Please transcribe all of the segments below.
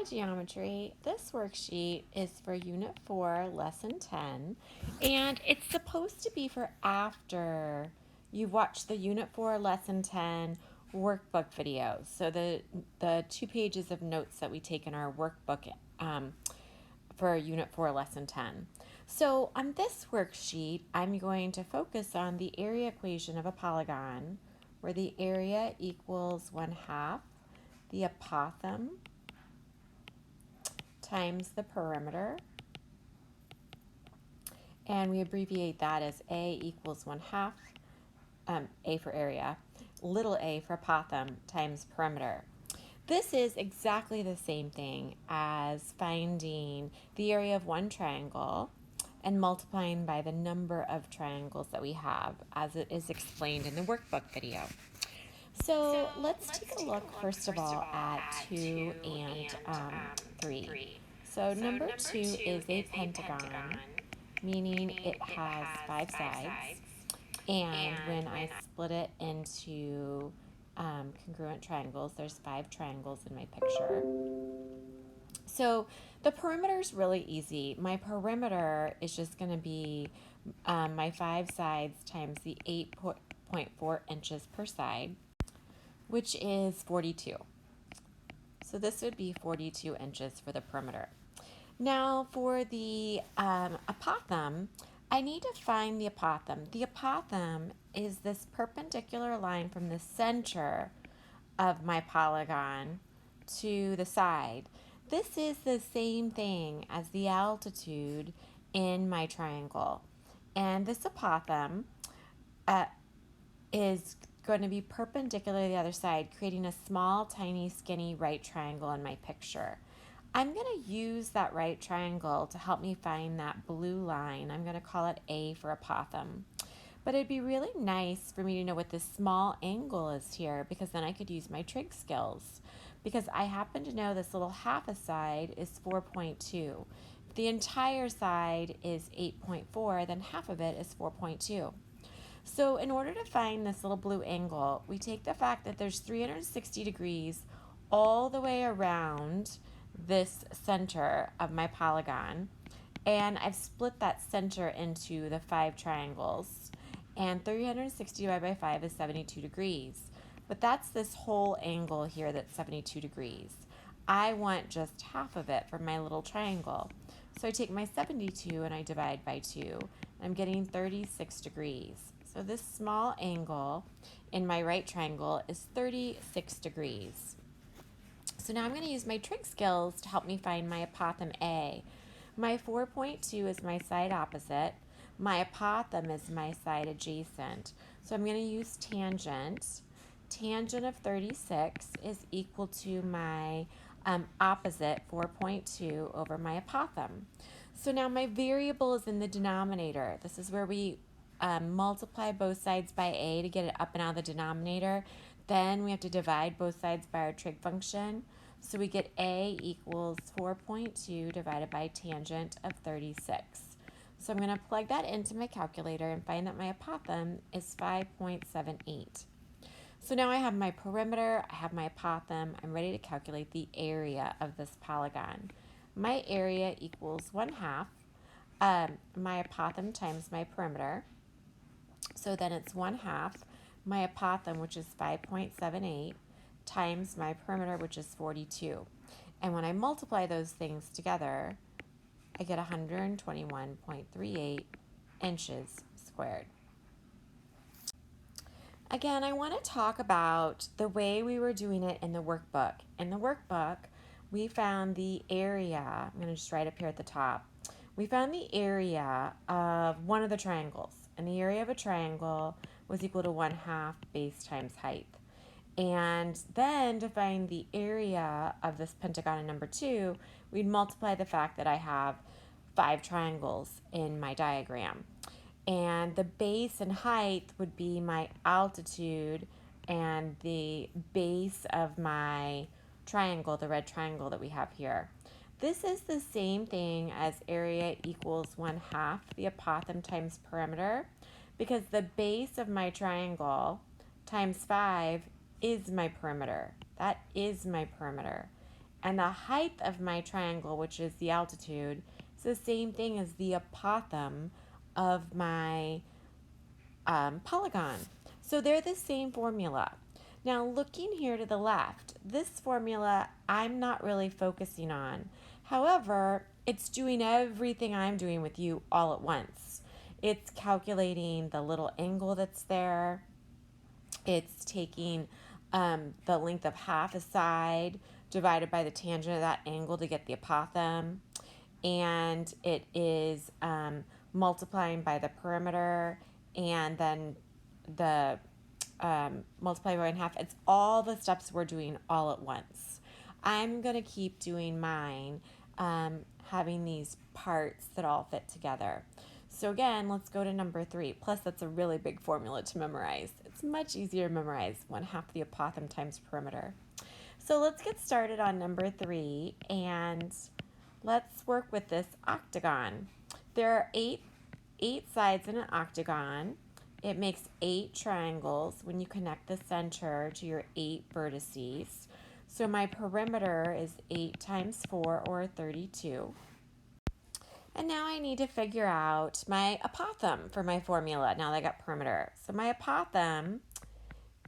Hi Geometry. This worksheet is for Unit 4, Lesson 10, and it's supposed to be for after you've watched the Unit 4, Lesson 10 workbook videos. So the 2 pages of notes that we take in our workbook for Unit 4, Lesson 10. So on this worksheet, I'm going to focus on the area equation of a polygon, where the area equals 1/2 the apothem times the perimeter, and we abbreviate that as A equals 1/2, A for area, little a for apothem times perimeter. This is exactly the same thing as finding the area of one triangle and multiplying by the number of triangles that we have, as it is explained in the workbook video. So let's take a look first of all at 2 and 3. So number 2 is a pentagon, meaning it has 5 sides. And when I split it into congruent triangles, there's 5 triangles in my picture. So the perimeter is really easy. My perimeter is just going to be my 5 sides times the 8.4 inches per side, which is 42. So this would be 42 inches for the perimeter. Now for the apothem, I need to find the apothem. The apothem is this perpendicular line from the center of my polygon to the side. This is the same thing as the altitude in my triangle. And this apothem is going to be perpendicular to the other side, creating a small, tiny, skinny right triangle in my picture. I'm going to use that right triangle to help me find that blue line. I'm going to call it A for apothem. But it'd be really nice for me to know what this small angle is here, because then I could use my trig skills. Because I happen to know this little half a side is 4.2. If the entire side is 8.4, then half of it is 4.2. So in order to find this little blue angle, we take the fact that there's 360 degrees all the way around this center of my polygon, and I've split that center into the 5 triangles, and 360 divided by 5 is 72 degrees. But that's this whole angle here that's 72 degrees. I want just half of it for my little triangle. So I take my 72 and I divide by 2. I'm getting 36 degrees. So this small angle in my right triangle is 36 degrees. So now I'm going to use my trig skills to help me find my apothem A. My 4.2 is my side opposite. My apothem is my side adjacent. So I'm going to use tangent. Tangent of 36 is equal to my opposite, 4.2, over my apothem. So now my variable is in the denominator. This is where we multiply both sides by a to get it up and out of the denominator. Then we have to divide both sides by our trig function. So we get a equals 4.2 divided by tangent of 36. So I'm going to plug that into my calculator and find that my apothem is 5.78. So now I have my perimeter, I have my apothem, I'm ready to calculate the area of this polygon. My area equals 1/2 my apothem times my perimeter. So then it's 1/2 my apothem, which is 5.78, times my perimeter, which is 42. And when I multiply those things together, I get 121.38 inches squared. Again, I want to talk about the way we were doing it in the workbook. In the workbook, we found the area, I'm going to just write up here at the top. We found the area of one of the triangles, and the area of a triangle was equal to 1/2 base times height. And then to find the area of this pentagon in number 2, we'd multiply the fact that I have 5 triangles in my diagram. And the base and height would be my altitude and the base of my triangle, the red triangle that we have here. This is the same thing as area equals 1/2 the apothem times perimeter, because the base of my triangle times 5 is my perimeter. That is my perimeter. And the height of my triangle, which is the altitude, is the same thing as the apothem of my polygon. So they're the same formula. Now looking here to the left, this formula I'm not really focusing on. However, it's doing everything I'm doing with you all at once. It's calculating the little angle that's there. It's taking the length of half a side divided by the tangent of that angle to get the apothem. And it is multiplying by the perimeter and then the multiply by 1/2. It's all the steps we're doing all at once. I'm going to keep doing mine, having these parts that all fit together. So again, let's go to number 3. Plus, that's a really big formula to memorize. It's much easier to memorize 1/2 the apothem times perimeter. So let's get started on number 3, and let's work with this octagon. There are eight sides in an octagon. It makes 8 triangles when you connect the center to your 8 vertices. So my perimeter is 8 times 4, or 32. And now I need to figure out my apothem for my formula now that I got perimeter. So my apothem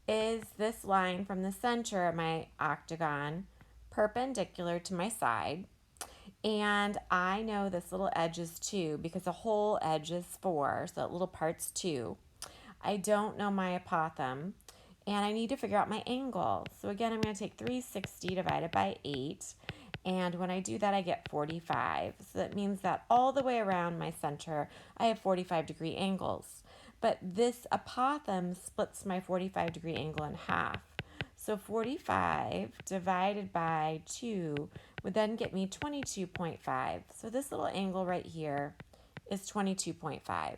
is this line from the center of my octagon perpendicular to my side. And I know this little edge is 2 because the whole edge is 4, so that little part's 2. I don't know my apothem, and I need to figure out my angle. So again, I'm going to take 360 divided by 8, and when I do that, I get 45. So that means that all the way around my center, I have 45-degree angles. But this apothem splits my 45-degree angle in half. So 45 divided by 2 would then get me 22.5. So this little angle right here is 22.5.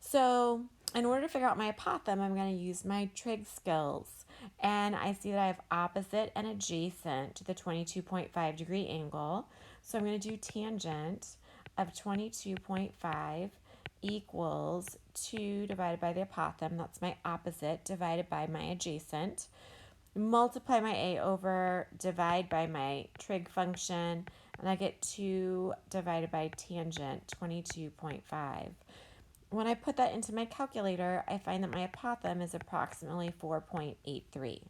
So in order to figure out my apothem, I'm going to use my trig skills. And I see that I have opposite and adjacent to the 22.5-degree angle. So I'm going to do tangent of 22.5 equals 2 divided by the apothem. That's my opposite divided by my adjacent. Multiply my a over, divide by my trig function, and I get 2 divided by tangent 22.5. When I put that into my calculator, I find that my apothem is approximately 4.83.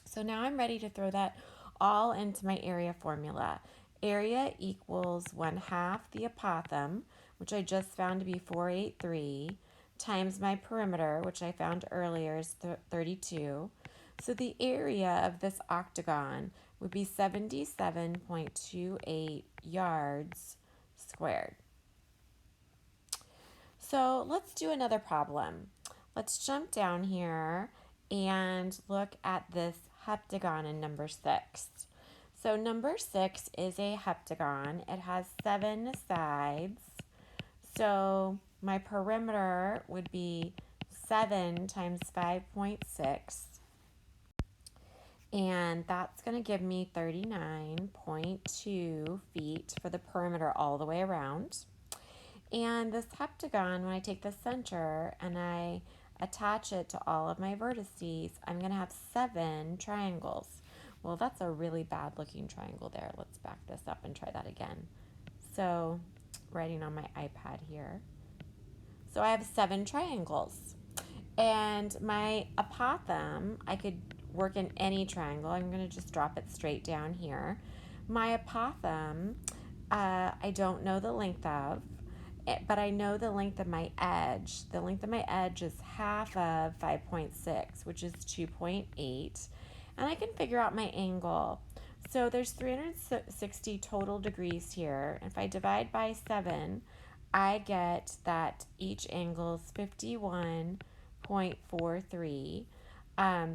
So now I'm ready to throw that all into my area formula. Area equals 1/2 the apothem, which I just found to be 483, times my perimeter, which I found earlier is 32. So the area of this octagon would be 77.28 yards squared. So let's do another problem. Let's jump down here and look at this heptagon in number 6. So number 6 is a heptagon. It has 7 sides. So my perimeter would be 7 times 5.6. And that's going to give me 39.2 feet for the perimeter all the way around. And this heptagon, when I take the center and I attach it to all of my vertices, I'm going to have 7 triangles. Well, that's a really bad looking triangle there. Let's back this up and try that again. So, writing on my iPad here. So I have 7 triangles. And my apothem, I could work in any triangle. I'm going to just drop it straight down here. My apothem, I don't know the length of, but I know the length of my edge. The length of my edge is half of 5.6, which is 2.8. And I can figure out my angle. So there's 360 total degrees here. If I divide by 7, I get that each angle is 51.43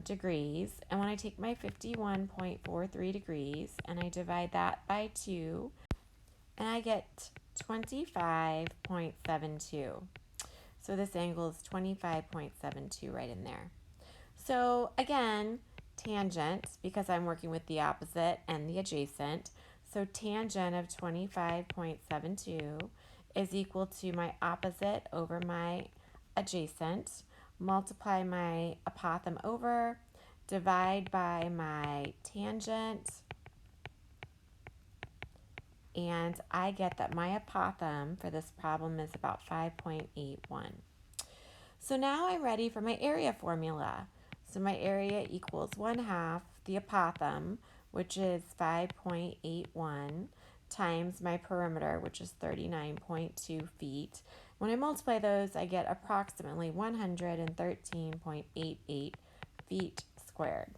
degrees. And when I take my 51.43 degrees and I divide that by 2, and I get 25.72. So this angle is 25.72 right in there. So again, tangent, because I'm working with the opposite and the adjacent. So tangent of 25.72 is equal to my opposite over my adjacent. Multiply my apothem over, divide by my tangent, and I get that my apothem for this problem is about 5.81. So now I'm ready for my area formula. So my area equals 1/2 the apothem, which is 5.81, times my perimeter, which is 39.2 feet. When I multiply those, I get approximately 113.88 feet squared.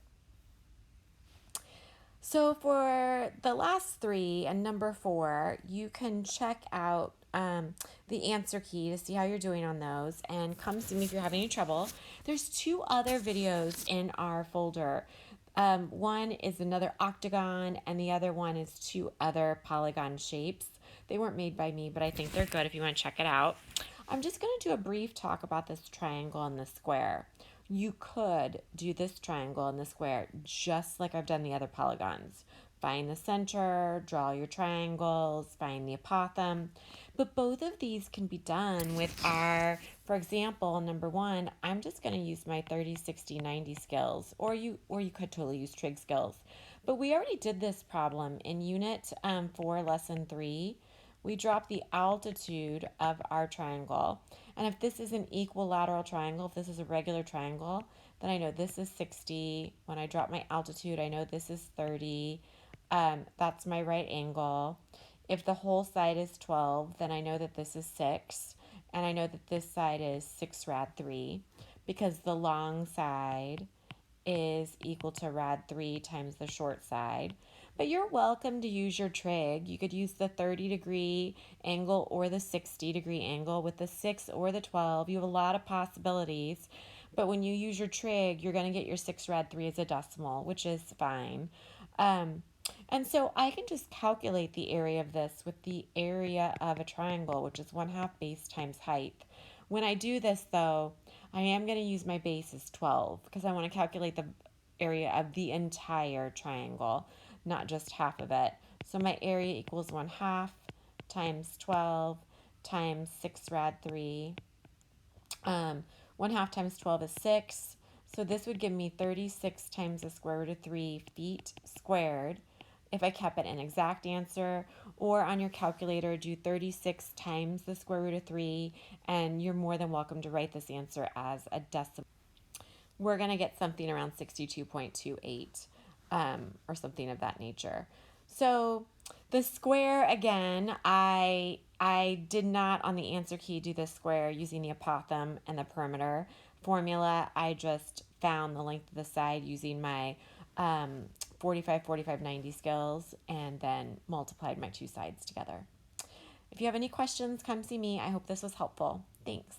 So for the last three and number 4, you can check out the answer key to see how you're doing on those, and come see me if you're having any trouble. There's 2 other videos in our folder. One is another octagon, and the other one is 2 other polygon shapes. They weren't made by me, but I think they're good if you want to check it out. I'm just going to do a brief talk about this triangle and the square. You could do this triangle and the square just like I've done the other polygons. Find the center, draw your triangles, find the apothem. But both of these can be done with our, for example, number 1, I'm just going to use my 30, 60, 90 skills, or you could totally use trig skills. But we already did this problem in Unit 4, Lesson 3. We drop the altitude of our triangle. And if this is an equilateral triangle, if this is a regular triangle, then I know this is 60. When I drop my altitude, I know this is 30. That's my right angle. If the whole side is 12, then I know that this is 6. And I know that this side is 6 rad 3, because the long side is equal to rad 3 times the short side. But you're welcome to use your trig. You could use the 30-degree angle or the 60-degree angle with the 6 or the 12. You have a lot of possibilities. But when you use your trig, you're going to get your 6 rad 3 as a decimal, which is fine. And so I can just calculate the area of this with the area of a triangle, which is 1/2 base times height. When I do this, though, I am going to use my base as 12 because I want to calculate the area of the entire triangle, not just half of it. So my area equals 1/2 times 12 times 6 rad 3. 1/2 times 12 is 6. So this would give me 36 times the square root of 3 feet squared if I kept it an exact answer, or on your calculator, do 36 times the square root of 3, and you're more than welcome to write this answer as a decimal. We're going to get something around 62.28 or something of that nature. So the square, again, I did not on the answer key do the square using the apothem and the perimeter formula. I just found the length of the side using my 45, 45, 90 skills, and then multiplied my 2 sides together. If you have any questions, come see me. I hope this was helpful. Thanks.